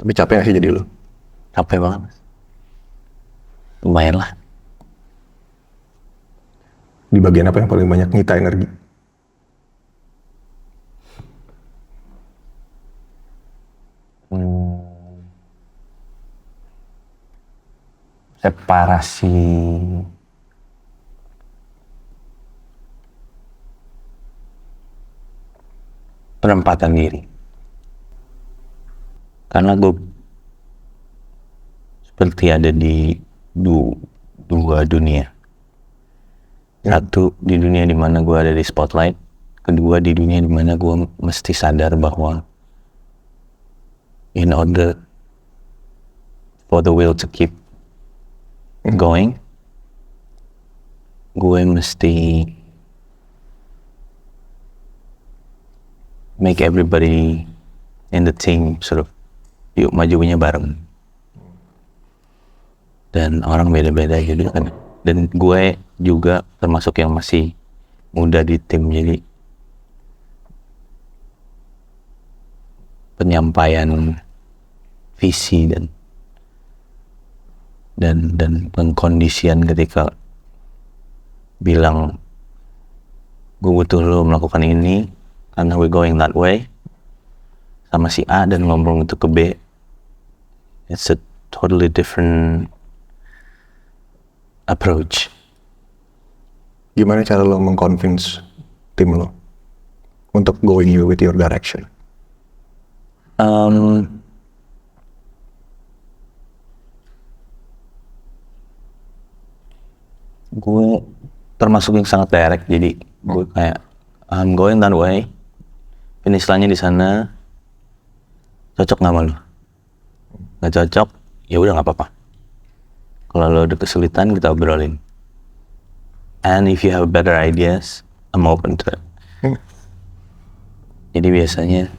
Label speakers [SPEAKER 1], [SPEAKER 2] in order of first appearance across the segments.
[SPEAKER 1] Tapi capek gak sih jadi lu?
[SPEAKER 2] Capek banget, Mas. Lumayan lah.
[SPEAKER 1] Di bagian apa yang paling banyak nyita energi?
[SPEAKER 2] Separasi penempatan diri. Karena gue seperti ada di dua dunia. Satu di dunia dimana gue ada di spotlight, kedua di dunia dimana gue mesti sadar bahwa in order for the will to keep going, gue mesti make everybody in the team sort of yuk majunya bareng. Dan orang beda-beda gitu kan. Dan gue juga termasuk yang masih muda di tim, jadi penyampaian visi dan pengkondisian ketika bilang gue butuh lo melakukan ini karena we're going that way sama si A, dan ngomong itu ke B, it's a totally different approach.
[SPEAKER 1] Gimana cara lo mengconvince tim lo untuk going with your direction?
[SPEAKER 2] Gue termasuk yang sangat direct, jadi gue kayak I'm going that way, finish line-nya di sana, cocok nggak sama lo? Nggak cocok, ya udah nggak apa-apa. Kalau lo ada kesulitan kita obrolin. And if you have better ideas, I'm open to it. Jadi biasanya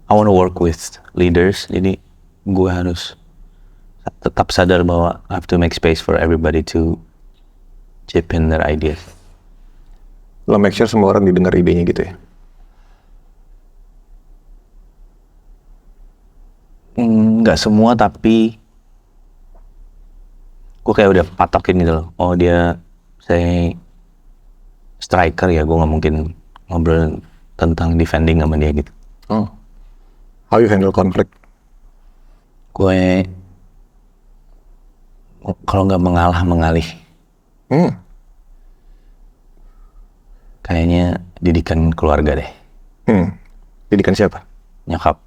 [SPEAKER 2] I want to work with leaders, jadi gue harus tetap sadar bahwa I have to make space for everybody to chip in their ideas.
[SPEAKER 1] Lo make sure semua orang didengar idenya gitu ya?
[SPEAKER 2] Nggak semua, tapi gue kayak udah patokin gitu loh. Oh dia saya striker ya, gue nggak mungkin ngobrol tentang defending sama dia gitu.
[SPEAKER 1] Oh. How you handle conflict?
[SPEAKER 2] Gue kalau nggak mengalih. Kayaknya didikan keluarga deh.
[SPEAKER 1] Didikan siapa?
[SPEAKER 2] Nyokap.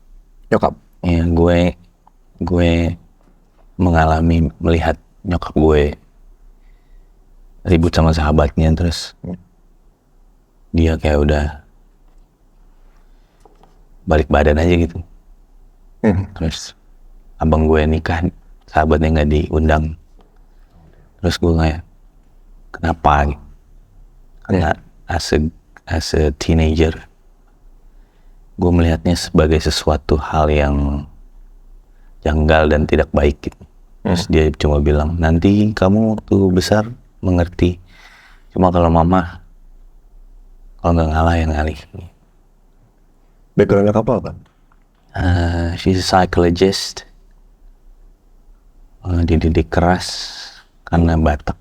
[SPEAKER 2] Ya, gue mengalami melihat nyokap gue ribut sama sahabatnya, terus dia kayak udah balik badan aja gitu. Terus abang gue nikah, sahabatnya nggak diundang. Terus gue kayak kenapa gitu? Karena as a teenager gue melihatnya sebagai sesuatu hal yang janggal dan tidak baik gitu. Terus dia cuma bilang, nanti kamu tuh besar mengerti. Cuma kalau mama, kalau nggak ngalah yang ngalih.
[SPEAKER 1] Backgroundnya apa?
[SPEAKER 2] She's a psychologist. Dididik keras karena Batak.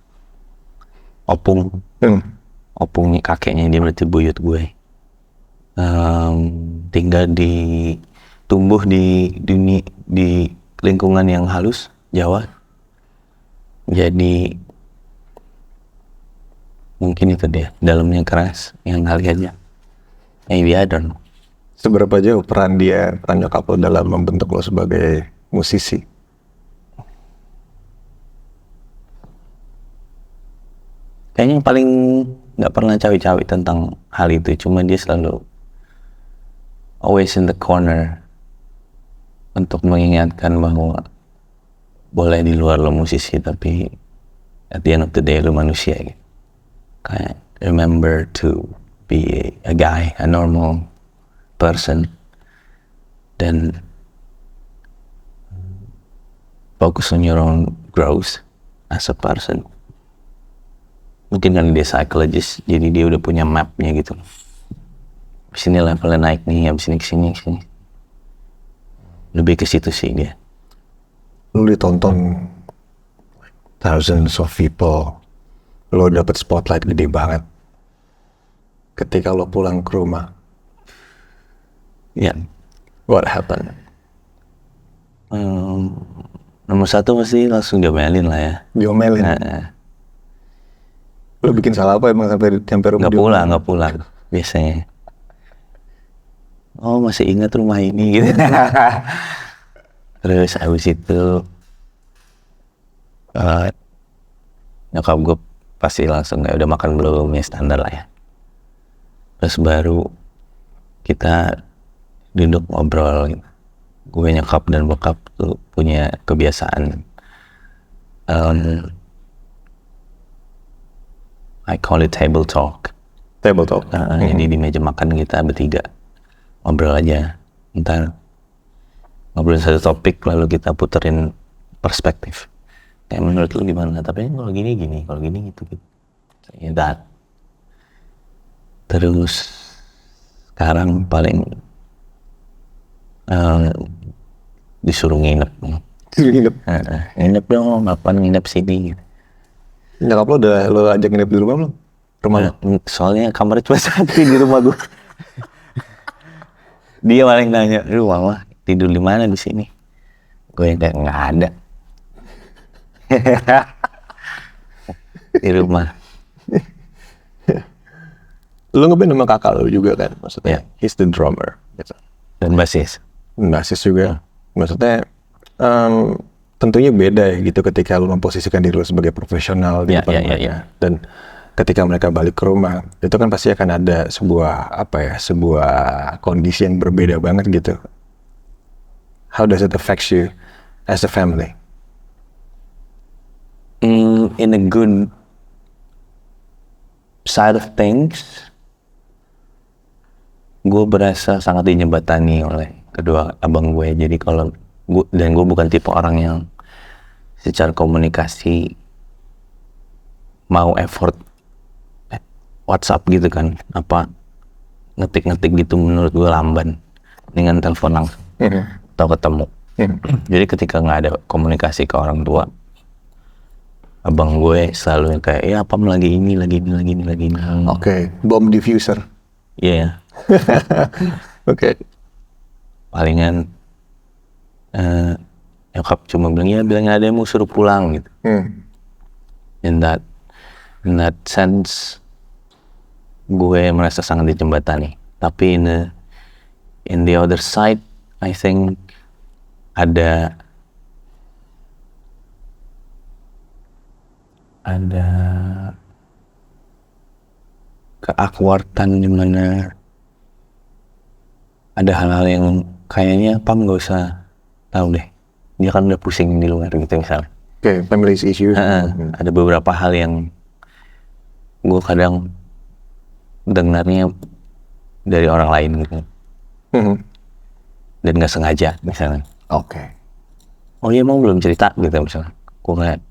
[SPEAKER 2] Opungnya kakeknya dia berarti buyut gue. Tumbuh di lingkungan yang halus Jawa, jadi mungkin itu dia, dalamnya keras, yang ngelihatnya maybe I don't know.
[SPEAKER 1] Seberapa jauh peran nyokap lo dalam membentuk lo sebagai musisi?
[SPEAKER 2] Kayaknya yang paling nggak pernah cawi-cawi tentang hal itu, cuma dia selalu always in the corner untuk mengingatkan bahwa boleh di luar lo musisi, tapi at the end of the day lo manusia gitu. Kayak remember to be a guy, a normal person, dan focus on your own growth as a person. Mungkin kan dia psychologist, jadi dia udah punya mapnya gitu. abis ini levelnya naik nih, abis ini kesini. Lebih ke situ sih dia.
[SPEAKER 1] Lu ditonton thousands of people, lo dapet spotlight gede banget. Ketika lo pulang ke rumah,
[SPEAKER 2] Ya,
[SPEAKER 1] what happened?
[SPEAKER 2] nomor satu pasti langsung diomelin lah ya.
[SPEAKER 1] Diomelin. Lo bikin salah apa emang sampai rumah?
[SPEAKER 2] Nggak pulang biasanya. Oh, masih ingat rumah ini gitu. Terus habis itu nyokap gue pasti langsung udah makan belum, ya standar lah ya. Terus baru kita duduk ngobrol gitu. Gue, nyokap dan bokap tuh punya kebiasaan I call it table talk.
[SPEAKER 1] Table talk.
[SPEAKER 2] Jadi di meja makan kita bertiga ngobrol aja, ntar ngobrolin satu topik lalu kita puterin perspektif. Kayak menurut lu gimana? Tapi kalau gini, kalau gini gitu. Ya that. Terus sekarang paling disuruh nginep. Nginep dong, kapan nginep sini gitu.
[SPEAKER 1] Nyokap lo udah lo ajak nginep di rumah belum? Rumah lo?
[SPEAKER 2] Soalnya kamarnya cuma satu di rumah gue. Dia paling nanya, lu mama tidur di mana di sini? Gue yang kayak nggak ada. Di rumah.
[SPEAKER 1] Lo ngeband sama kakak lo juga kan? Maksudnya, he's the drummer. Gitu.
[SPEAKER 2] Dan basis.
[SPEAKER 1] Basis juga. Maksudnya, tentunya beda ya gitu ketika lo memposisikan diri lo sebagai profesional di depan mereka. Dan ketika mereka balik ke rumah, itu kan pasti akan ada sebuah kondisi yang berbeda banget gitu. How does it affect you as a family?
[SPEAKER 2] In a good side of things, gue berasa sangat dijembatani oleh kedua abang gue. Jadi kalau gue bukan tipe orang yang secara komunikasi mau effort WhatsApp gitu kan, apa ngetik gitu, menurut gue lamban. Dengan telepon langsung atau ketemu. Jadi ketika nggak ada komunikasi ke orang tua, abang gue selalu yang kayak, ya apa lagi ini.
[SPEAKER 1] Oke, bomb diffuser.
[SPEAKER 2] Iya.
[SPEAKER 1] Oke.
[SPEAKER 2] Palingan nyokap cuma bilang ada yang mau suruh pulang gitu. In that sense, gue merasa sangat dijembatani. Tapi in the other side, I think ada keawkwardan di mana ada hal-hal yang kayaknya Pam nggak usah tahu deh. Dia kan udah pusing di luar gitu misalnya.
[SPEAKER 1] Oke, family issue.
[SPEAKER 2] Ada beberapa hal yang gue kadang dengarnya dari orang lain gitu. Dan nggak sengaja misalnya.
[SPEAKER 1] Oke.
[SPEAKER 2] Oh iya, emang belum cerita gitu misalnya. Gue kayak,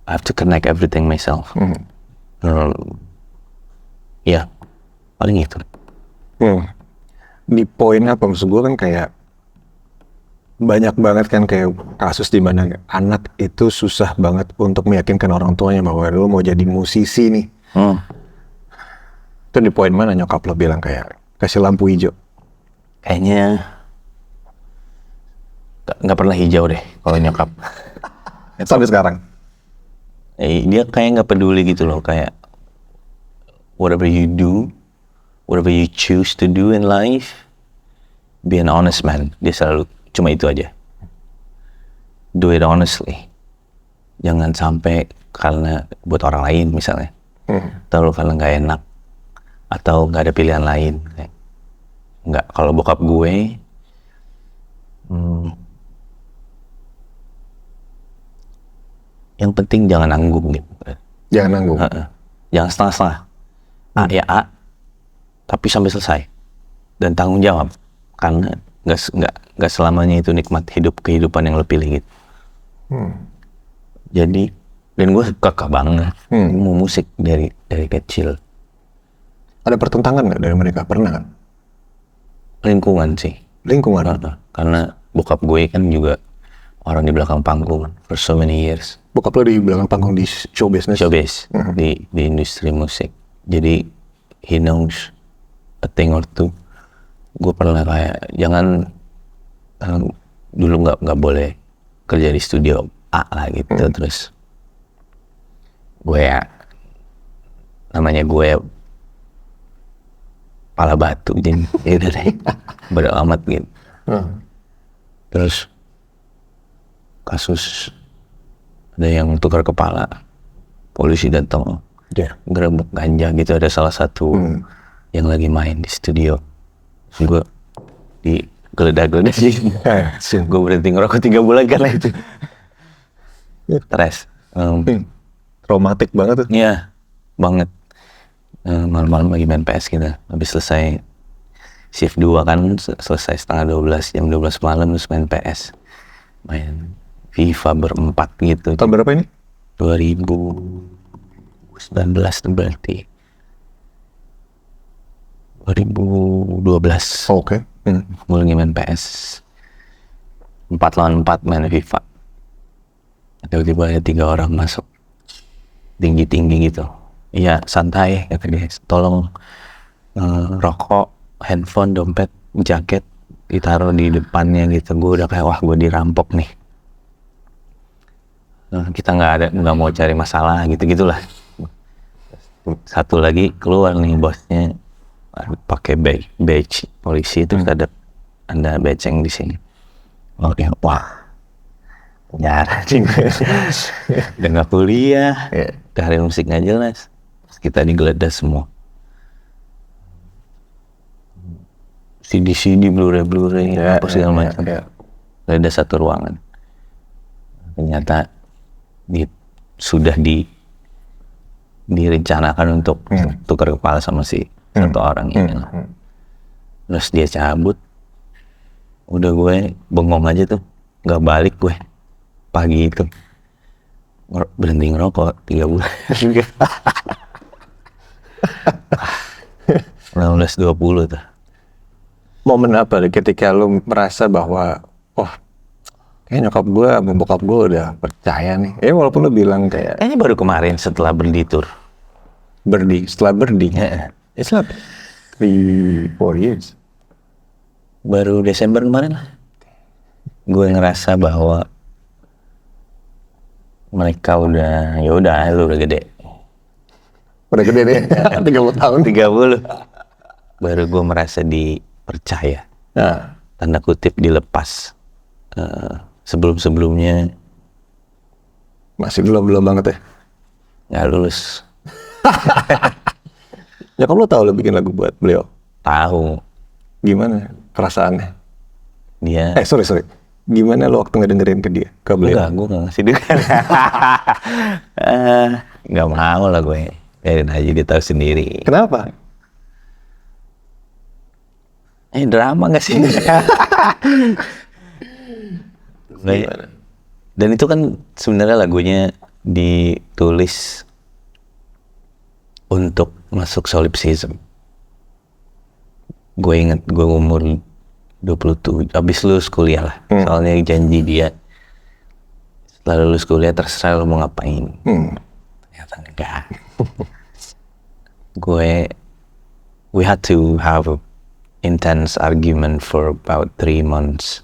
[SPEAKER 2] I have to connect everything myself. Ya, paling itu. Di
[SPEAKER 1] poin apa, maksud gue kan kayak banyak banget kan kayak kasus di mana anak itu susah banget untuk meyakinkan orang tuanya bahwa lo mau jadi musisi nih. Itu di poin mana nyokap lo bilang kayak kasih lampu hijau?
[SPEAKER 2] Kayaknya nggak pernah hijau deh kalau nyokap.
[SPEAKER 1] Sampai sekarang.
[SPEAKER 2] Dia kayak nggak peduli gitu loh, kayak whatever you do, whatever you choose to do in life, be an honest man. Dia selalu cuma itu aja. Do it honestly. Jangan sampai karena buat orang lain misalnya, atau karena nggak enak, atau nggak ada pilihan lain. Nggak, kalau bokap gue, yang penting jangan nanggung gitu.
[SPEAKER 1] Jangan nanggung.
[SPEAKER 2] Jangan setengah-setengah. A ya A, tapi sampai selesai. Dan tanggung jawab. Karena nggak selamanya itu nikmat kehidupan yang lo pilih gitu. Jadi, dan gue suka banget. Gue mau musik dari kecil.
[SPEAKER 1] Ada pertentangan nggak dari mereka? Pernah kan?
[SPEAKER 2] Lingkungan sih.
[SPEAKER 1] Lingkungan.
[SPEAKER 2] Karena bokap gue kan juga orang di belakang panggung for so many years.
[SPEAKER 1] Bokap lo di belakang panggung di show business?
[SPEAKER 2] Showbiz, di industri musik. Jadi he knows a thing or two. Gue pernah kayak jangan dulu nggak boleh kerja di studio A lah gitu. Terus gue ya namanya gue pala batu jadi ya udah deh bodo amat gitu. Terus kasus ada yang tukar kepala, polisi datang gerebek ganja gitu, ada salah satu yang lagi main di studio. Terus gue digeledah-geledah sih. Gue berhenti ngerokok 3 bulan karena itu. Stres.
[SPEAKER 1] Traumatik banget tuh.
[SPEAKER 2] Iya, banget. Malam-malam lagi main PS gitu. Habis selesai shift 2 kan, selesai setengah 12, jam 12 malam terus main PS. Main FIFA berempat gitu.
[SPEAKER 1] Tahun berapa ini?
[SPEAKER 2] 2019 tuh berarti. 2012.
[SPEAKER 1] Oke.
[SPEAKER 2] Gue lagi main PS 4 lawan 4 main FIFA. Tiba-tiba ada 3 orang masuk tinggi-tinggi gitu. Iya santai kata dia, tolong rokok, handphone, dompet, jaket ditaruh di depannya gitu. Gue udah kayak wah gue dirampok nih. Kita nggak mau cari masalah gitu-gitulah. Satu lagi keluar nih bosnya pakai badge polisi, terus ada badge yang di sini. Oke, wah penjara sih. Udah nggak kuliah, karir musik nggak jelas. Terus kita digeledah semua. CD Blu-ray apa segala macam. Geledah satu ruangan. Ternyata sudah direncanakan untuk tukar kepala sama si satu orang ini. Terus dia cabut, udah gue bengong aja tuh, nggak balik gue pagi itu, berhenti ngerokok 3 bulan. 1920 tuh.
[SPEAKER 1] Momen apa ketika lu merasa bahwa kayak nyokap gue sama bokap gue udah percaya nih. Walaupun lu bilang
[SPEAKER 2] Kayaknya baru kemarin setelah berlitur.
[SPEAKER 1] Setelah berdi. It's not 3-4 years.
[SPEAKER 2] Baru Desember kemarin lah. Gue ngerasa bahwa mereka udah, ya udah lu udah gede.
[SPEAKER 1] Udah gede deh. 30 tahun.
[SPEAKER 2] 30. Baru gue merasa dipercaya. Tanda kutip dilepas. Sebelum-sebelumnya
[SPEAKER 1] masih belum banget ya?
[SPEAKER 2] Nggak lulus.
[SPEAKER 1] Nyokap lo tahu lo bikin lagu buat beliau?
[SPEAKER 2] Tahu.
[SPEAKER 1] Gimana perasaannya?
[SPEAKER 2] Dia
[SPEAKER 1] sorry. Gimana lo waktu ngedengerin ke dia, ke beliau?
[SPEAKER 2] Enggak, gue nggak ngasih dengar. Nggak mau lah gue. Biarin aja dia tahu sendiri.
[SPEAKER 1] Kenapa?
[SPEAKER 2] Drama nggak sih? Dan itu kan sebenarnya lagunya ditulis untuk masuk solipsism. Gue inget gue umur 27, habis lulus kuliah lah. Soalnya janji dia setelah lulus kuliah terserah lo mau ngapain. Ternyata enggak. We had to have a intense argument for about 3 months.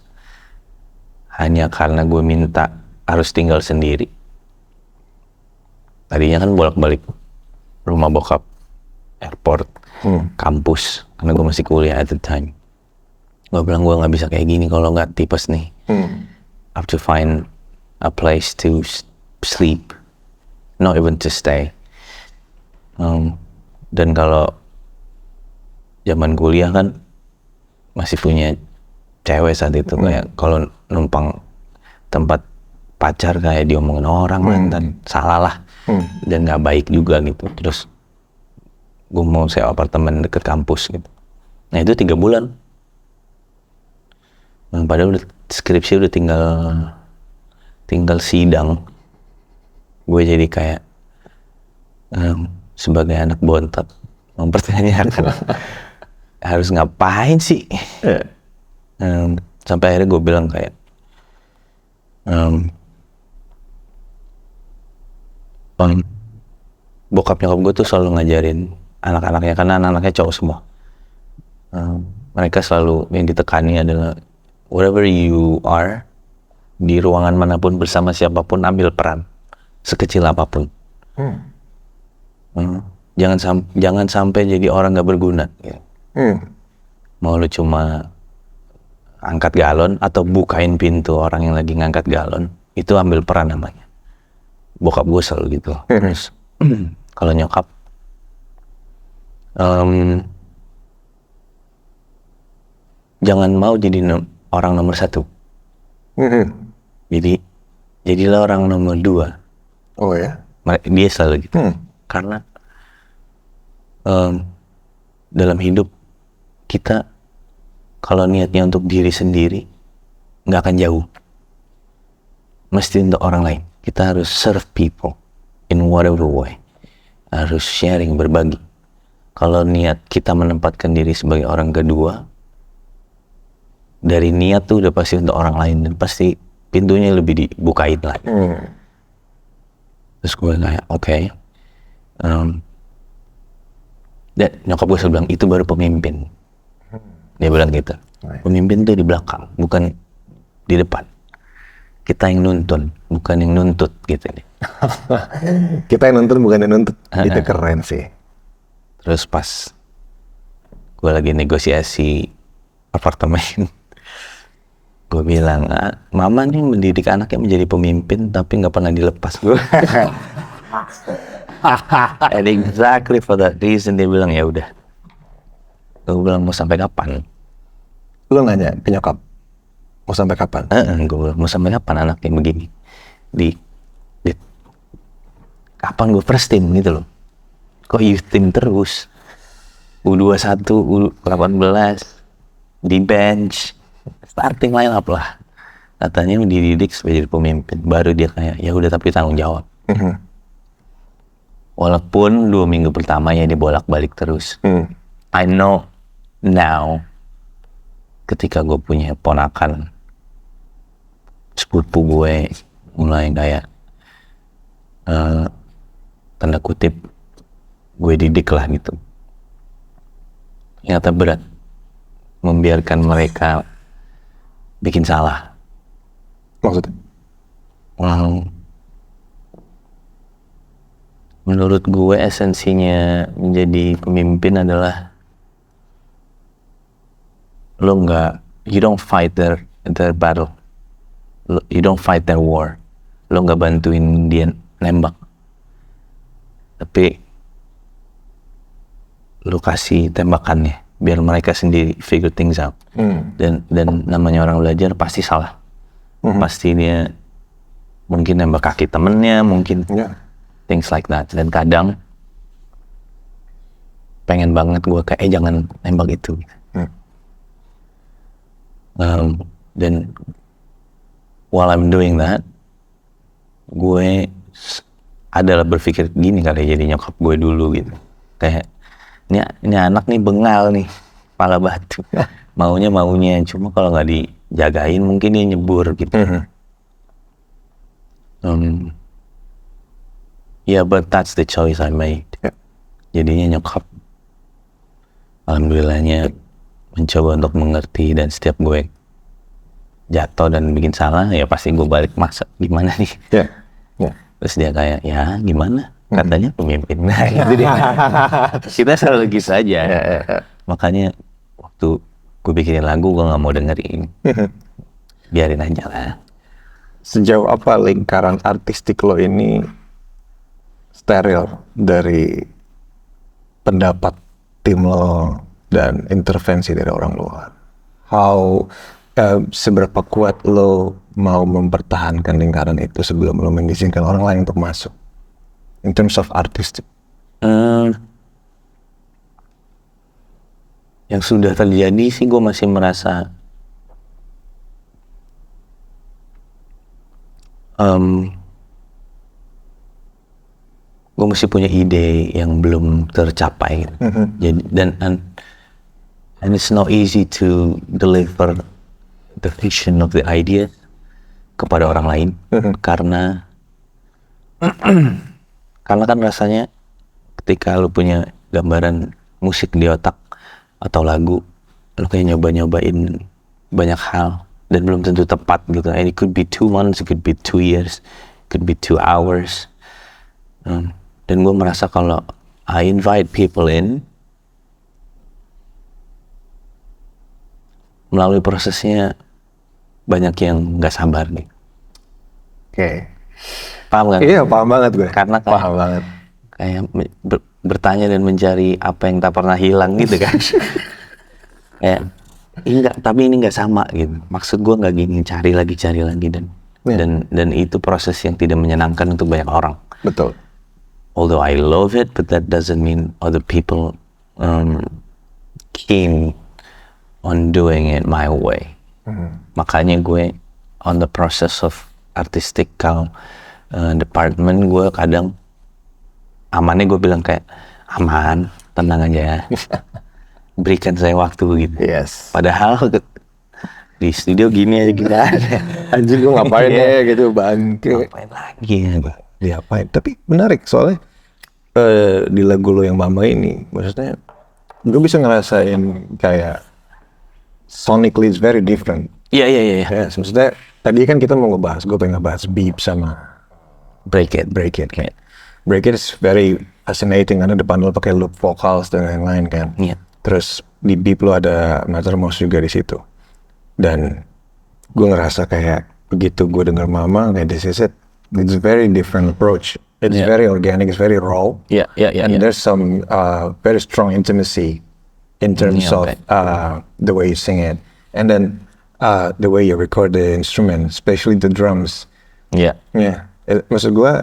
[SPEAKER 2] Hanya karena gue minta harus tinggal sendiri. Tadinya kan bolak-balik rumah bokap, airport, kampus, karena gue masih kuliah at the time. Gue bilang gue nggak bisa kayak gini kalau nggak tipes nih. Have to find a place to sleep, not even to stay. Dan kalau zaman kuliah kan masih punya cewek saat itu, kayak kalau numpang tempat pacar kayak diomongin orang dan salah lah, dan nggak baik juga gitu. Terus gue mau sewa apartemen deket kampus gitu. Nah itu 3 bulan. Padahal skripsi udah tinggal sidang. Gue jadi kayak sebagai anak bontot mempertanyakan harus ngapain sih. Sampai akhirnya gue bilang kayak bokap nyokap gue tuh selalu ngajarin anak-anaknya, karena anak-anaknya cowok semua. Mereka selalu yang ditekani adalah wherever you are, di ruangan manapun bersama siapapun, ambil peran sekecil apapun. Jangan sampai jadi orang nggak berguna. Mau lu cuma angkat galon atau bukain pintu orang yang lagi ngangkat galon, itu ambil peran namanya. Bokap gue selalu gitu. Terus kalau nyokap, jangan mau jadi orang nomor 1. Jadi jadilah orang nomor 2.
[SPEAKER 1] Oh ya?
[SPEAKER 2] Dia selalu gitu. Karena dalam hidup kita, kalau niatnya untuk diri sendiri, nggak akan jauh. Mesti untuk orang lain. Kita harus serve people in whatever way. Harus sharing, berbagi. Kalau niat kita menempatkan diri sebagai orang kedua, dari niat tuh udah pasti untuk orang lain, dan pasti pintunya lebih dibukain lagi. Terus gue kayak oke. Dan nyokap gue selalu bilang, itu baru pemimpin. Dia bilang gitu. Pemimpin tuh di belakang, bukan di depan. Kita yang nuntun, bukan yang nuntut gitu nih.
[SPEAKER 1] Kita yang nuntun, bukan yang nuntut. Itu keren sih.
[SPEAKER 2] Terus pas gue lagi negosiasi apartemen, gue bilang, mama nih mendidik anaknya menjadi pemimpin tapi nggak pernah dilepas. Gue and exactly for that reason dia bilang, ya udah. Gue bilang, mau sampai kapan?
[SPEAKER 1] Lu nanya ke nyokap, mau sampai kapan?
[SPEAKER 2] Gue bilang, mau sampai kapan anaknya begini? Di kapan gue first team gitu loh? Kok youth team terus? U21, U18 di bench, starting line up lah. Katanya dididik sebagai pemimpin, baru dia kayak ya udah tapi tanggung jawab. Walaupun 2 minggu pertama ya dia bolak-balik terus. I know now, ketika gue punya ponakan, sepupu gue mulai kayak tanda kutip gue didik lah gitu. Ternyata berat membiarkan mereka bikin salah.
[SPEAKER 1] Maksudnya?
[SPEAKER 2] Menurut gue esensinya menjadi pemimpin adalah lo nggak, you don't fight their battle, you don't fight their war, lo nggak bantuin dia nembak, tapi lo kasih tembakannya biar mereka sendiri figure things out. Dan namanya orang belajar pasti salah. Pasti dia mungkin nembak kaki temennya, mungkin things like that. Dan kadang pengen banget gue kayak jangan nembak itu. Dan while I'm doing that, gue adalah berpikir gini kali jadi nyokap gue dulu gitu. Kayak ini anak nih bengal nih, kepala batu. Maunya, cuma kalau nggak dijagain mungkin dia nyebur gitu. Yeah, but that's the choice I made. Jadinya nyokap, alhamdulillahnya mencoba untuk mengerti, dan setiap gue jatuh dan bikin salah, ya pasti gue balik, masa gimana nih? Terus dia kayak, ya gimana? Katanya pemimpin. Nah, gitu dia. Kita selalu gitu aja. Makanya waktu gue bikinin lagu, gue nggak mau dengerin. Biarin aja lah.
[SPEAKER 1] Sejauh apa lingkaran artistik lo ini steril dari pendapat tim lo dan intervensi dari orang luar? Seberapa kuat lo mau mempertahankan lingkaran itu sebelum lo mengizinkan orang lain untuk masuk? In terms of artistic.
[SPEAKER 2] Yang sudah terjadi sih gue masih merasa gue mesti punya ide yang belum tercapai gitu. Jadi and it's not easy to deliver the vision of the idea kepada orang lain karena kan rasanya ketika lu punya gambaran musik di otak atau lagu, lu kayak nyobain banyak hal dan belum tentu tepat gitu. And it could be 2 months, it could be 2 years, it could be 2 hours. Dan gue merasa kalau I invite people in, melalui prosesnya banyak yang nggak sabar nih.
[SPEAKER 1] Oke.
[SPEAKER 2] Paham kan?
[SPEAKER 1] Iya, paham banget gue.
[SPEAKER 2] Karena
[SPEAKER 1] paham banget.
[SPEAKER 2] Kayak bertanya dan mencari apa yang tak pernah hilang gitu kan. Kayak enggak, tapi ini nggak sama gitu. Maksud gue nggak gini, cari lagi dan itu proses yang tidak menyenangkan untuk banyak orang.
[SPEAKER 1] Betul.
[SPEAKER 2] Although I love it, but that doesn't mean other people keen on doing it my way. Makanya gue on the process of artistical department, gue kadang amannya gue bilang kayak aman, tenang aja, berikan saya waktu gitu.
[SPEAKER 1] Yes.
[SPEAKER 2] Padahal di studio gini aja.
[SPEAKER 1] Anjing gue ngapain ya gitu bangke.
[SPEAKER 2] Ngapain lagi ya?
[SPEAKER 1] Diapain? Tapi menarik soalnya di lagu lo yang Mama ini, maksudnya gue bisa ngerasain kayak sonically it's very different.
[SPEAKER 2] Iya.
[SPEAKER 1] Ya, maksudnya tadi kan kita mau gue pengen ngebahas beep sama
[SPEAKER 2] Break it.
[SPEAKER 1] kan. Break it is very fascinating karena depan lo pakai loop vocals dan lain-lain kan.
[SPEAKER 2] Iya.
[SPEAKER 1] Terus di beep lo ada Mattermost juga di situ. Dan gue ngerasa kayak begitu gue denger Mama kayak this is it. It's a very different approach. It's very organic, it's very raw.
[SPEAKER 2] Yeah.
[SPEAKER 1] And there's some very strong intimacy in terms of the way you sing it. And then the way you record the instrument, especially the drums.
[SPEAKER 2] Iya.
[SPEAKER 1] Yeah. Maksud gue,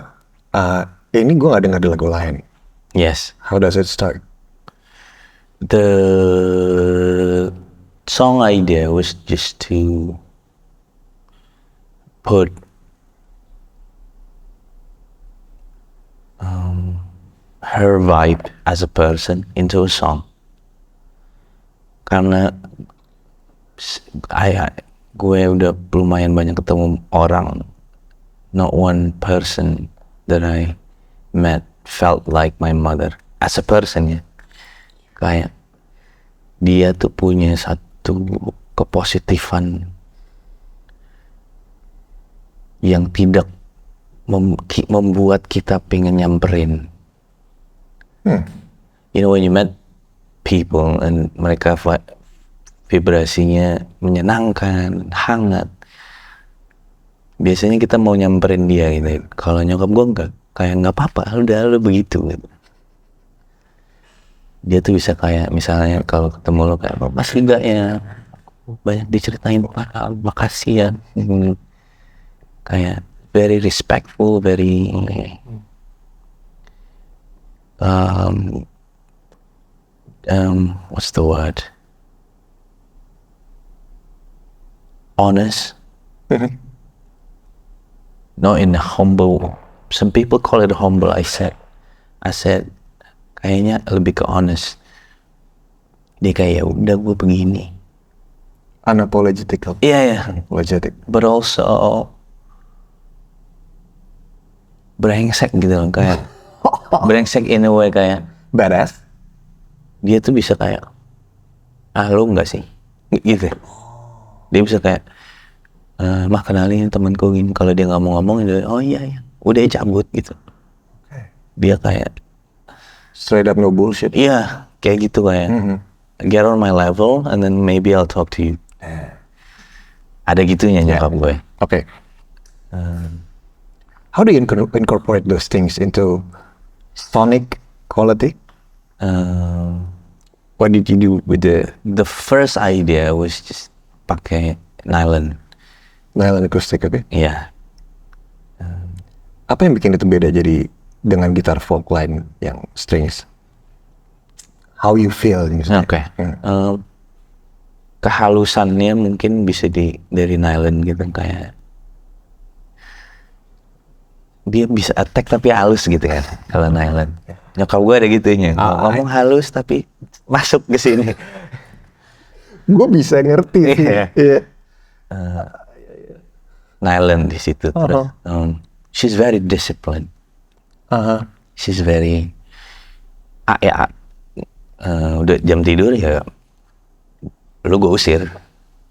[SPEAKER 1] ini gue gak dengar di lagu lain.
[SPEAKER 2] Yes.
[SPEAKER 1] How does it start?
[SPEAKER 2] The song idea was just to put her vibe as a person into a song. Karena gue udah lumayan banyak ketemu orang, not one person that I met felt like my mother as a person ya. Kayak dia tuh punya satu kepositifan yang tidak membuat kita pengen nyamperin. You know when you met people and mereka vibrasinya menyenangkan, hangat, biasanya kita mau nyamperin dia gitu. Kalau nyokap gue enggak, kayak nggak apa-apa, udah begitu gitu. Dia tuh bisa kayak misalnya kalau ketemu lo kayak mas juga ya, banyak diceritain Pak, makasih ya. Kayak very respectful, very what's the word? Honest. Not in a humble. Some people call it humble. I said kayaknya lebih ke honest. Dia kayak udah gue begini.
[SPEAKER 1] Unapologetic.
[SPEAKER 2] Iya.
[SPEAKER 1] Apologetic.
[SPEAKER 2] But also brengsek gitu loh, kayak brengsek in a way kayak
[SPEAKER 1] badass.
[SPEAKER 2] Dia tuh bisa kayak lu enggak sih gitu. Dia bisa kayak mah kenalin temanku gini, kalau dia nggak mau ngomong dia oh iya udah cabut gitu. Dia kayak
[SPEAKER 1] straight up no bullshit.
[SPEAKER 2] Iya kayak gitu kayak get on my level and then maybe I'll talk to you. Ada gitunya nyokap gue.
[SPEAKER 1] Okay. How do you incorporate those things into sonic quality? What did you do with
[SPEAKER 2] the first idea was just pakai nylon
[SPEAKER 1] acoustic, okay?
[SPEAKER 2] Iya.
[SPEAKER 1] Apa yang bikin itu beda jadi dengan gitar folk line yang strings? How you feel?
[SPEAKER 2] Oke. Kehalusannya mungkin bisa dari nylon gitu, kayak dia bisa attack tapi halus gitu kan kalau Nyland. Nyokap gue ada gitunya, ngomong halus tapi masuk ke sini.
[SPEAKER 1] Gue bisa ngerti sih. Iya.
[SPEAKER 2] Nyland di situ terus. She's very disciplined. She's very udah jam tidur ya lu gue usir,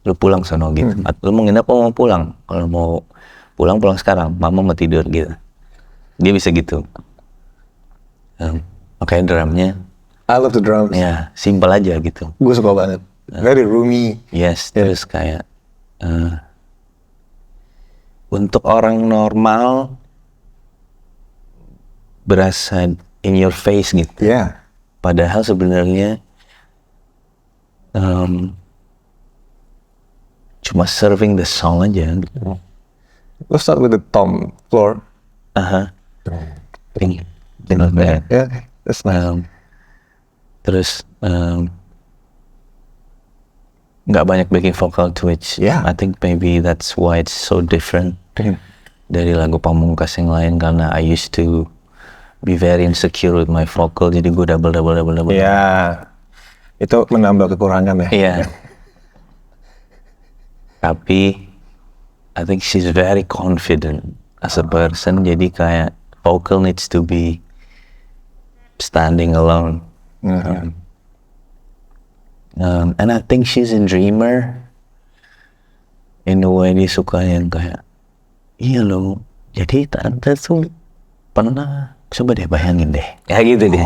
[SPEAKER 2] lu pulang sono gitu. Lu mau nginep apa mau pulang? Kalau mau pulang sekarang, mama mau tidur gitu. Dia bisa gitu. Makanya drumnya
[SPEAKER 1] I love the drums.
[SPEAKER 2] ya simple aja gitu.
[SPEAKER 1] Gue suka banget. Very roomy.
[SPEAKER 2] Yes, terus kayak untuk orang normal berasa in your face gitu.
[SPEAKER 1] Yeah.
[SPEAKER 2] Padahal sebenarnya cuma serving the song aja.
[SPEAKER 1] Let's start with the tom floor.
[SPEAKER 2] Thing like that.
[SPEAKER 1] Yeah, that's nice.
[SPEAKER 2] Terus nggak banyak backing vocal to it.
[SPEAKER 1] Yeah.
[SPEAKER 2] I think maybe that's why it's so different dari lagu Pamungkas yang lain, karena I used to be very insecure with my vocal, jadi gue double.
[SPEAKER 1] Yeah. Itu menambah kekurangan ya.
[SPEAKER 2] Iya. Tapi I think she's very confident as a person, jadi kayak vocal needs to be standing alone. And I think she's a dreamer in a way. Dia suka yang kayak, iya loh, jadi tante tuh pernah, coba deh bayangin deh, ya gitu deh.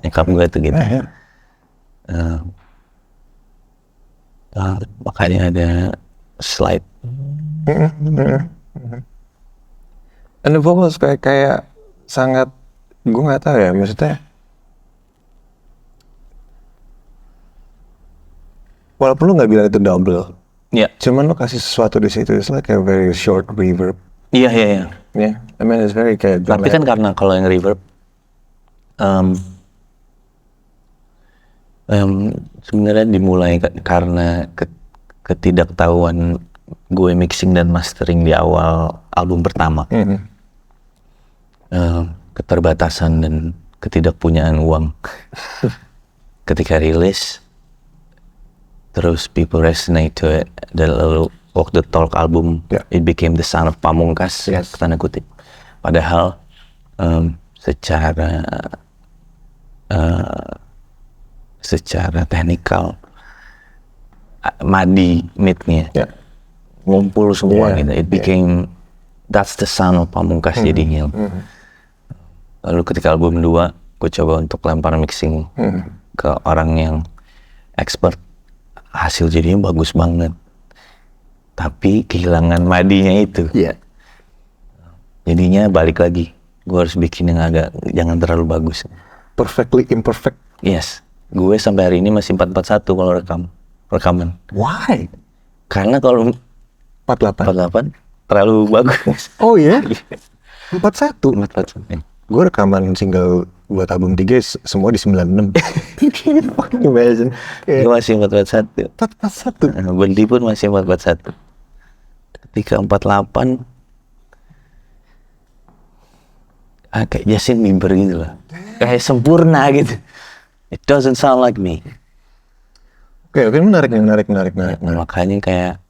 [SPEAKER 2] Nyokap gue tuh gitu. Makanya ada slide.
[SPEAKER 1] And the vocals kayak sangat, gue nggak tahu ya, maksudnya walaupun lu nggak bilang itu double, cuman lu kasih sesuatu di situ, it's like a very short reverb.
[SPEAKER 2] Iya.
[SPEAKER 1] Yeah, I mean it's very kayak.
[SPEAKER 2] Tapi kan karena kalau yang reverb, sebenarnya dimulai karena ketidaktahuan gue mixing dan mastering di awal album pertama. Keterbatasan dan ketidakpunyaan uang. Ketika rilis, terus people resonate to it, dan lalu Walk the Talk album, it became the sound of Pamungkas, tanda kutip. Padahal secara teknikal Madi midnya ngumpul semua gitu. It became that's the sound of Pamungkas jadinya. Lalu ketika album 2, gue coba untuk lempar mixing ke orang yang expert, hasil jadinya bagus banget. Tapi kehilangan Madinya itu. Jadinya balik lagi. Gue harus bikin yang agak jangan terlalu bagus.
[SPEAKER 1] Perfectly imperfect.
[SPEAKER 2] Yes. Gue sampai hari ini masih 441 kalau rekaman.
[SPEAKER 1] Why?
[SPEAKER 2] Karena kalau 48 terlalu bagus.
[SPEAKER 1] Oh ya? 41. Gue rekaman single buat album 3 semua di 96. Imagine.
[SPEAKER 2] Gue masih 441.
[SPEAKER 1] 441.
[SPEAKER 2] Bendi pun masih 441. Ketika 48 kayak Justin Bieber gitu lah. Kayak sempurna gitu. It doesn't sound like me.
[SPEAKER 1] Oke, menarik.
[SPEAKER 2] Makanya kayak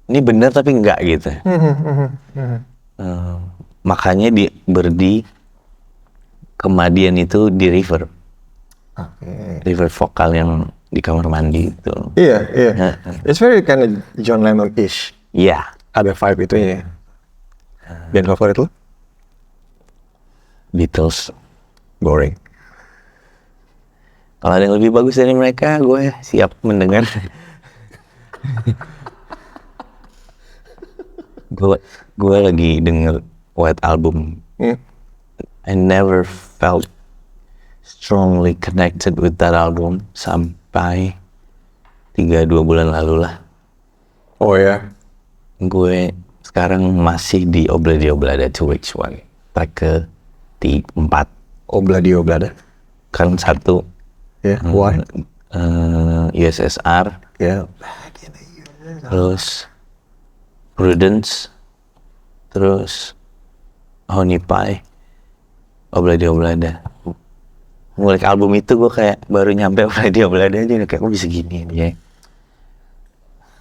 [SPEAKER 2] ini benar tapi enggak gitu. Makanya di kemadian itu di reverb. Reverb vokal yang di kamar mandi itu.
[SPEAKER 1] Iya. It's very kind of John Lennon-ish.
[SPEAKER 2] Iya.
[SPEAKER 1] Ada vibe itu ya. Band favorit lo?
[SPEAKER 2] Beatles.
[SPEAKER 1] Boring.
[SPEAKER 2] Kalau ada yang lebih bagus dari mereka, gue siap mendengar. Gue lagi denger White Album. I never felt strongly connected with that album sampai 3-2 bulan lalu lah.
[SPEAKER 1] Oh ya?
[SPEAKER 2] Gue sekarang masih di Obladi Oblada To Which One, track ke-4.
[SPEAKER 1] Obladi Oblada?
[SPEAKER 2] Kan 1.
[SPEAKER 1] Why?
[SPEAKER 2] USSR. Terus Prudence. Terus Honey Pie, Oblada Oblada. Ngulik album itu gue kayak baru nyampe Oblada Oblada aja kayak gue bisa gini ya.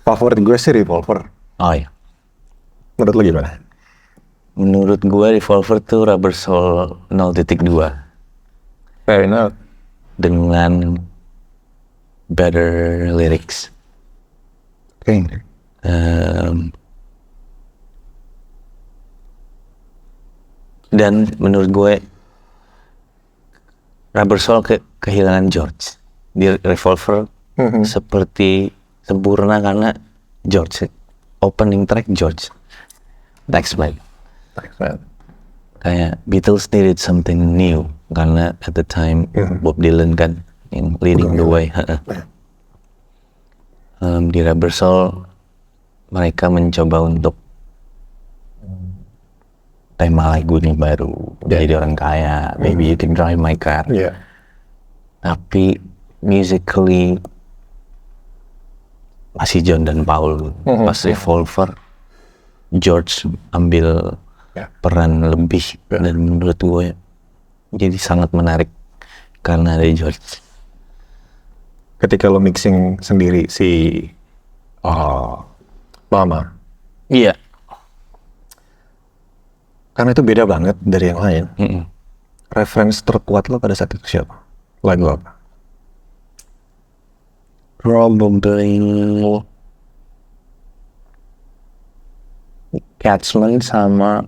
[SPEAKER 1] Favorit gue sih Revolver.
[SPEAKER 2] Oh ya.
[SPEAKER 1] Menurut lo gimana?
[SPEAKER 2] Menurut gue Revolver tuh Rubber Soul 0.2.
[SPEAKER 1] Fair enough.
[SPEAKER 2] Dengan better lyrics.
[SPEAKER 1] Oke.
[SPEAKER 2] Dan menurut gue Rubber Soul kehilangan George di Revolver seperti sempurna karena George, opening track George, Thanks man. Kayak Beatles needed something new karena at the time Bob Dylan kan yang leading the way. Di Rubber Soul mereka mencoba untuk tema lagu nih baru, jadi orang kaya, maybe you can drive my car. Tapi musically masih John dan Paul. Pas Revolver, George ambil peran lebih dan menurut gue jadi sangat menarik karena ada George.
[SPEAKER 1] Ketika lo mixing sendiri si Mama.
[SPEAKER 2] Iya.
[SPEAKER 1] Karena itu beda banget dari yang lain. Reference terkuat lo pada saat itu siapa? Lagu apa?
[SPEAKER 2] Probably Catsman sama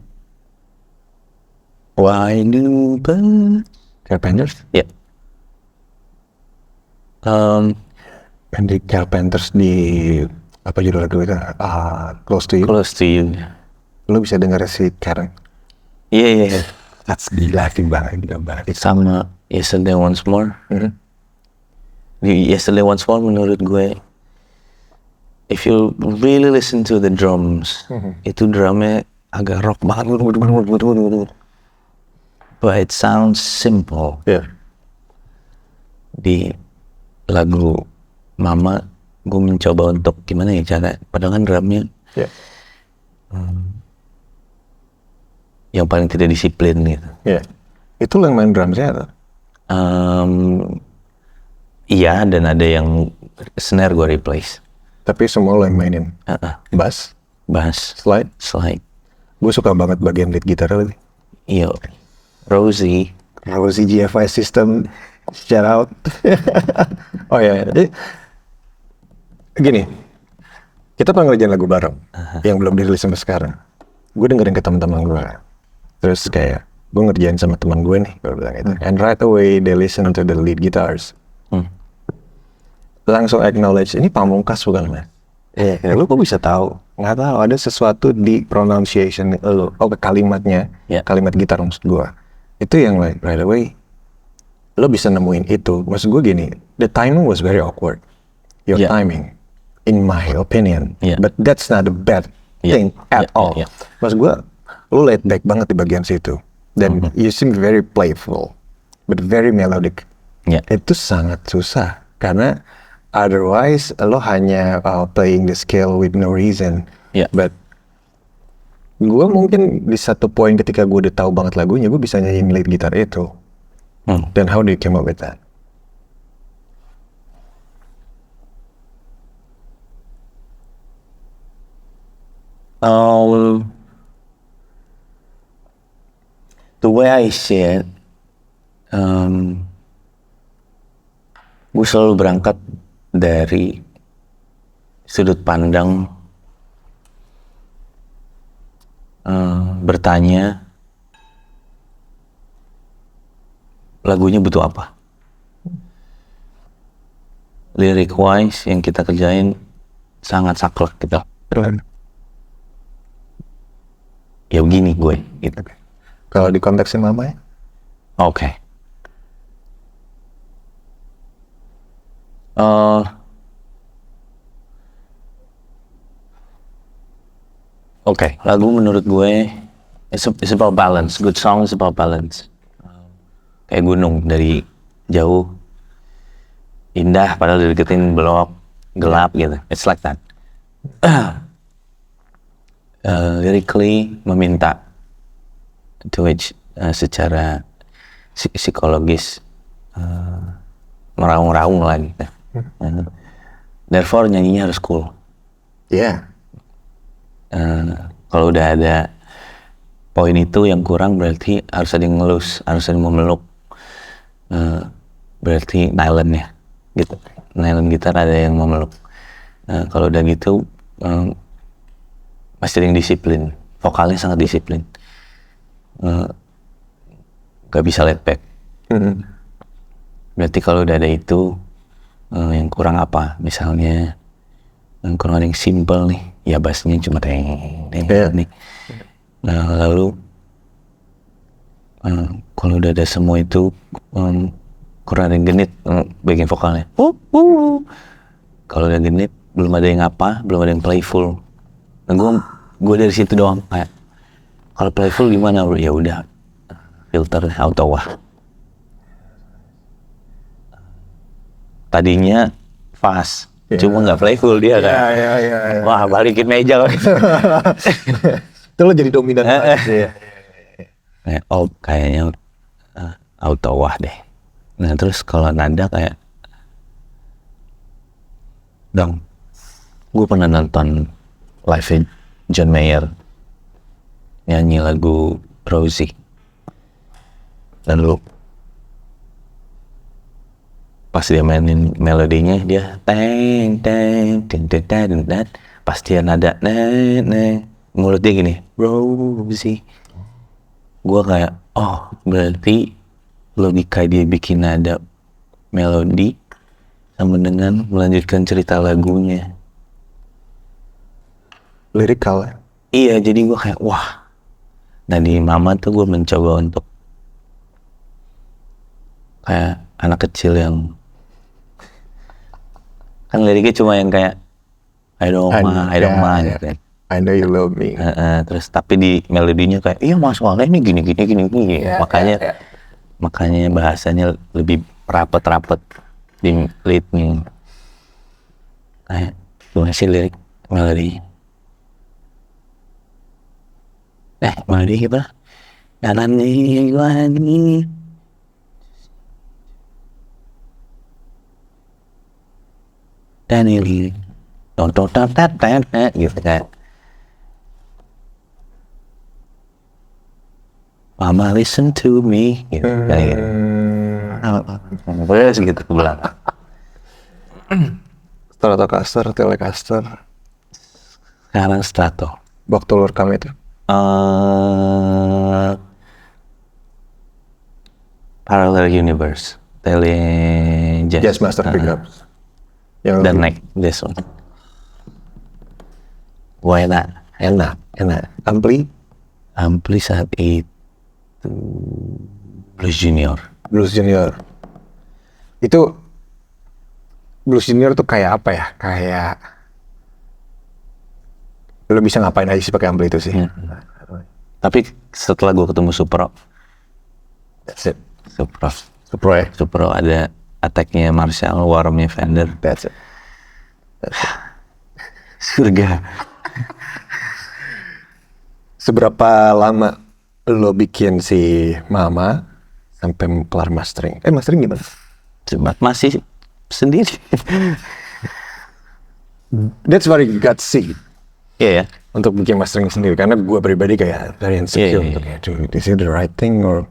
[SPEAKER 2] Why Do Birds?
[SPEAKER 1] Carpenters?
[SPEAKER 2] Iya.
[SPEAKER 1] Di Carpenters di apa judul lagu itu? Close to You.
[SPEAKER 2] Close to You.
[SPEAKER 1] Lo bisa denger si Karen.
[SPEAKER 2] Iya.
[SPEAKER 1] That's gila banget.
[SPEAKER 2] Sama Yesterday Once More. Di Yesterday Once More menurut gue, if you really listen to the drums, itu drumnya agak rock banget. But it sounds simple. Di lagu Mama, gue mencoba untuk gimana ya cara, padahal kan drumnya yang paling tidak disiplin gitu.
[SPEAKER 1] Itu yang main drumnya atau?
[SPEAKER 2] Iya, dan ada yang snare gue replace.
[SPEAKER 1] Tapi semua lo yang mainin? Bass? Slide? Gue suka banget bagian lead gitar lagi.
[SPEAKER 2] Iya. Rosie
[SPEAKER 1] GFI system, shout out. Oh ya, jadi gini, kita pernah ngerjain lagu bareng yang belum dirilis sampai sekarang. Gue dengerin ke teman-teman gue, terus kayak gue ngerjain sama teman gue nih, gue bilang itu. And right away they listen to the lead guitars. Langsung acknowledge, ini Pamungkas bukan mas? Lu kok bisa tahu? Nggak tahu, ada sesuatu di pronunciation lo, kalimatnya, kalimat gitar maksud gue. Itu yang like, right away, lo bisa nemuin itu. Maksud gue gini, the timing was very awkward. Your timing, in my opinion. But that's not a bad thing at all. Maksud gue, lo laid back banget di bagian situ. Dan you seem very playful, but very melodic. Itu sangat susah, karena otherwise lo hanya playing the scale with no reason. But gue mungkin di satu poin ketika gue udah tahu banget lagunya, gue bisa nyanyiin lead gitar itu. Then how do you came up with that?
[SPEAKER 2] The way I see it, gue selalu berangkat dari sudut pandang bertanya lagunya butuh apa. Lyric wise yang kita kerjain sangat saklek gitu. Ya begini gue gitu.
[SPEAKER 1] Kalau di konteksin Mama ya?
[SPEAKER 2] Oke. Lagu menurut gue it's about balance. Good song is about balance. Kayak gunung dari jauh indah padahal dideketin belok gelap gitu. It's like that. Lyrically meminta to which secara psikologis meraung-raung lah gitu. Therefore nyanyinya harus cool.
[SPEAKER 1] Yeah.
[SPEAKER 2] Kalau udah ada poin itu yang kurang berarti harus ada yang ngelus, harus ada yang memeluk. Berarti nylon ya, gitu. Nylon gitar ada yang memeluk. Kalau udah gitu pasti ada yang disiplin. Vokalnya sangat disiplin. Gak bisa let back. Berarti kalau udah ada itu, yang kurang apa? Misalnya yang kurang ada yang simple nih, ya bassnya cuma nih. Nah lalu kalau udah ada semua itu, kurang ada yang genit bagian vokalnya. Kalau udah genit, belum ada yang apa, belum ada yang playful. Nah gue dari situ doang kayak, kalau playful gimana? Ya udah, filter auto wah. Tadinya fast, cuma nggak playful dia kan.
[SPEAKER 1] Yeah.
[SPEAKER 2] Wah, balikin meja.
[SPEAKER 1] Itu lo jadi dominan banget ya.
[SPEAKER 2] Oh, kayaknya auto wah deh. Nah, terus kalau nada kayak gue pernah nonton live John Mayer nyanyi lagu Rosie. Lalu pas dia mainin melodinya dia teng teng teng teng teng teng, pas dia nada neng mulut dia gini Rosie. Gue kayak berarti logika dia bikin nada melodi sama dengan melanjutkan cerita lagunya
[SPEAKER 1] Lirikal ya?
[SPEAKER 2] Iya, jadi gue kayak wah. Nah di Mama tuh gue mencoba untuk kayak anak kecil yang kan liriknya cuma yang kayak I don't mind gitu.
[SPEAKER 1] I know you love me.
[SPEAKER 2] Terus tapi di melodinya kayak iya masalahnya ini gini. Makanya bahasanya lebih rapet di leadnya. Kayak gimana sih lirik melodinya? Melodi gimana? Dalam ini dan ini tonton gitu kayak Mama listen to me gitu kayak boleh segitu ke belakang.
[SPEAKER 1] Stratocaster, Telecaster.
[SPEAKER 2] Sekarang Strato.
[SPEAKER 1] Waktu lo rekam itu?
[SPEAKER 2] Parallel Universe,
[SPEAKER 1] Jazz Master Pickups.
[SPEAKER 2] Dan naik this one. Wah enak. Ampli saat itu Blues Junior.
[SPEAKER 1] Itu Blues Junior tuh kayak apa ya? Kayak lo bisa ngapain aja sih pakai ampli itu sih.
[SPEAKER 2] Tapi setelah gue ketemu Supro,
[SPEAKER 1] That's it.
[SPEAKER 2] Supro ada attack-nya Marshall, warmnya Fender.
[SPEAKER 1] That's it.
[SPEAKER 2] Surga.
[SPEAKER 1] Seberapa lama lo bikin si Mama sampai kelar mastering? Mastering gimana?
[SPEAKER 2] Masih sendiri.
[SPEAKER 1] That's very gutsy.
[SPEAKER 2] Iya ya.
[SPEAKER 1] Untuk bikin mastering sendiri, karena gue pribadi kayak very insecure untuk kayak, dude, is it the right thing or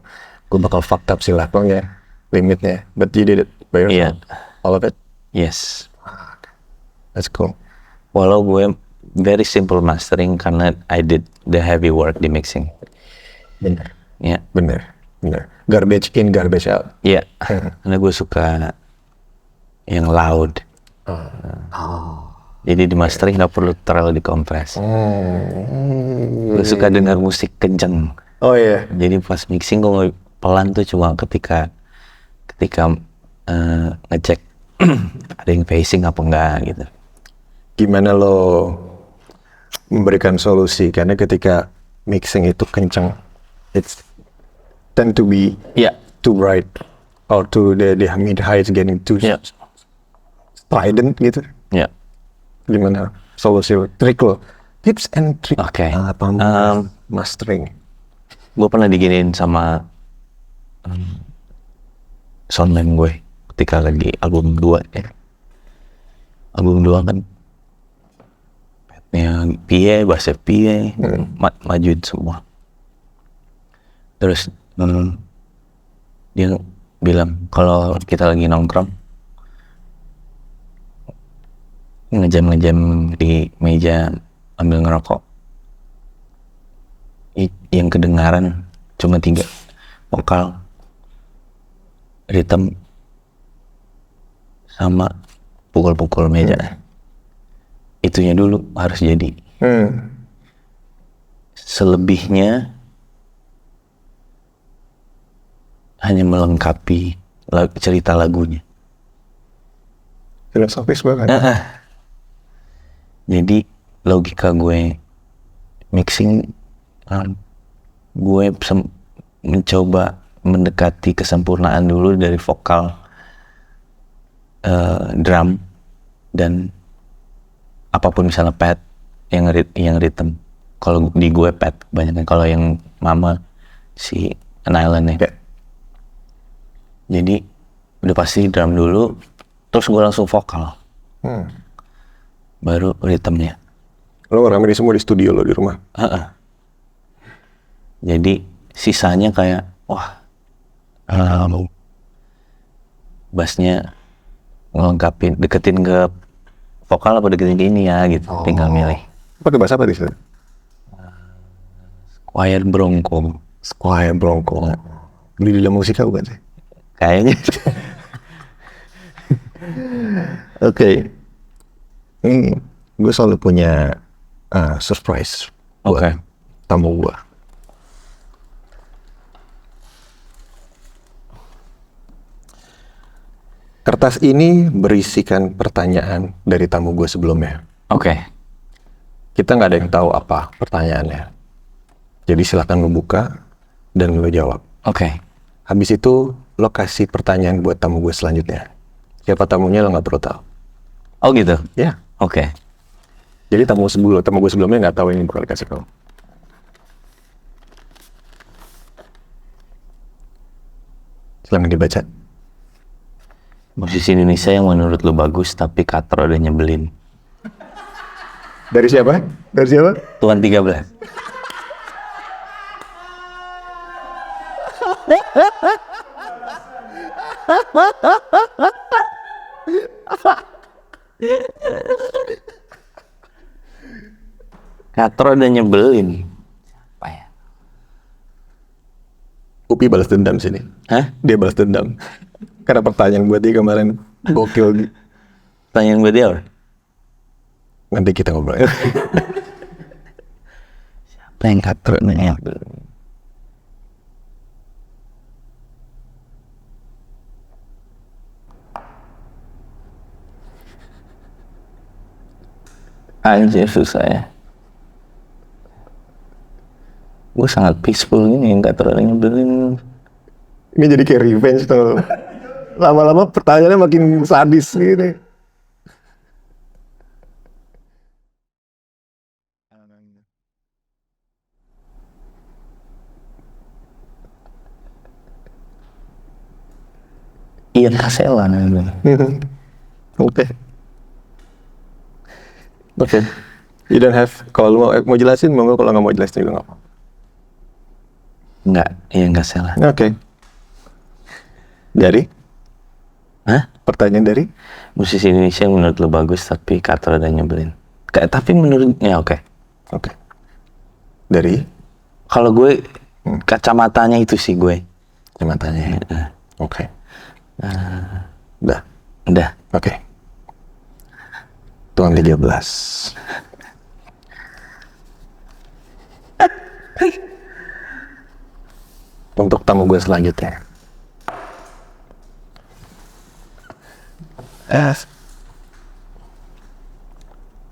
[SPEAKER 1] gue bakal fucked up si levelnya, limitnya. But you did it by yourself. All of it?
[SPEAKER 2] Yes.
[SPEAKER 1] That's cool.
[SPEAKER 2] Walau gue very simple mastering karena I did the heavy work di mixing.
[SPEAKER 1] Bener.
[SPEAKER 2] Ya.
[SPEAKER 1] Bener. Garbage in, garbage out.
[SPEAKER 2] Iya. Karena gue suka yang loud. Jadi di mastering nggak perlu terlalu dikompres. Gue suka dengar musik kenceng.
[SPEAKER 1] Oh iya.
[SPEAKER 2] Jadi pas mixing gue pelan tuh cuma ketika ngecek ada yang facing apa enggak gitu.
[SPEAKER 1] Gimana lo memberikan solusi? Karena ketika mixing itu kenceng, it's tend to be too bright or to the mid high is getting too strident gitu. Gimana solusi lo? Trik lo? Tips and trick.
[SPEAKER 2] Oke.
[SPEAKER 1] Mastering.
[SPEAKER 2] Gue pernah diginiin sama soundman gue ketika lagi album 2 ya. Album 2 kan yang PA, bassnya PA, majuin semua. Terus dia bilang kalau kita lagi nongkrong ngejam di meja ambil ngerokok, yang kedengaran cuma 3 vokal, rhythm, sama pukul-pukul meja. Itunya dulu harus jadi. Selebihnya hanya melengkapi cerita lagunya.
[SPEAKER 1] Filosofis banget.
[SPEAKER 2] Jadi logika gue mixing, gue mencoba mendekati kesempurnaan dulu dari vokal, drum, dan apapun misalnya pad yang rhythm. Kalau di gue pad banyak, kalau yang mama si Nyland ya. Jadi udah pasti drum dulu, terus gue langsung vokal, baru rhythmnya.
[SPEAKER 1] Lo ngeramein semua di studio lo di rumah?
[SPEAKER 2] Jadi sisanya kayak bassnya ngelengkapin, deketin ke vokal apa deketin ke ini ya gitu. Tinggal milih.
[SPEAKER 1] Pakai bass apa di situ?
[SPEAKER 2] Squire Bronco.
[SPEAKER 1] Beli di dalam musika bukan sih?
[SPEAKER 2] Kayaknya.
[SPEAKER 1] Oke. Ini gue selalu punya surprise buat tamu gue. Kertas ini berisikan pertanyaan dari tamu gue sebelumnya. Kita nggak ada yang tahu apa pertanyaannya. Jadi silakan lo buka dan lo jawab. Habis itu lo kasih pertanyaan buat tamu gue selanjutnya. Siapa tamunya lo nggak perlu tahu.
[SPEAKER 2] Oh gitu?
[SPEAKER 1] Ya. Jadi tamu gue sebelumnya nggak tahu ini bakal dikasih kamu. Silakan dibaca.
[SPEAKER 2] Musisi Indonesia yang menurut lu bagus tapi Katro udah nyebelin.
[SPEAKER 1] Dari siapa?
[SPEAKER 2] Tuan 13. Katro udah nyebelin. Apa ya?
[SPEAKER 1] Upi balas dendam sini. Dia balas dendam. Karena pertanyaan buat dia kemarin gokil.
[SPEAKER 2] Pertanyaan buat dia apa?
[SPEAKER 1] Nanti kita ngobrol.
[SPEAKER 2] Siapa yang Katro nih? Anjir, susah ya. Gue sangat peaceful ini, nggak terlalu nyebelin.
[SPEAKER 1] Ini jadi kayak revenge tuh. Lama-lama pertanyaannya makin sadis gini.
[SPEAKER 2] Ian Kasela namanya.
[SPEAKER 1] Oke. You don't have, kalau lu mau jelasin, monggo, kalau nggak mau jelasin juga nggak apa-apa.
[SPEAKER 2] Enggak, Ian Kasela.
[SPEAKER 1] Oke. Dari? Pertanyaan dari?
[SPEAKER 2] Musisi Indonesia yang menurut lo bagus tapi Katro udah nyebelin. Tapi menurutnya oke.
[SPEAKER 1] Dari?
[SPEAKER 2] Kalau gue kacamatanya itu sih gue.
[SPEAKER 1] Kacamatanya. Oke. Udah. Oke. Tuan 13. Untuk tamu gue selanjutnya.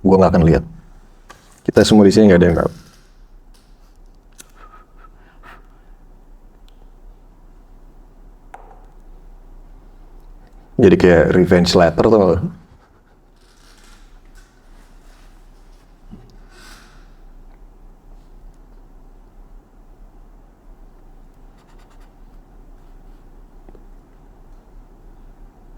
[SPEAKER 1] Gue nggak akan lihat. Kita semua di sini nggak ada yang tahu. Jadi kayak revenge letter tuh.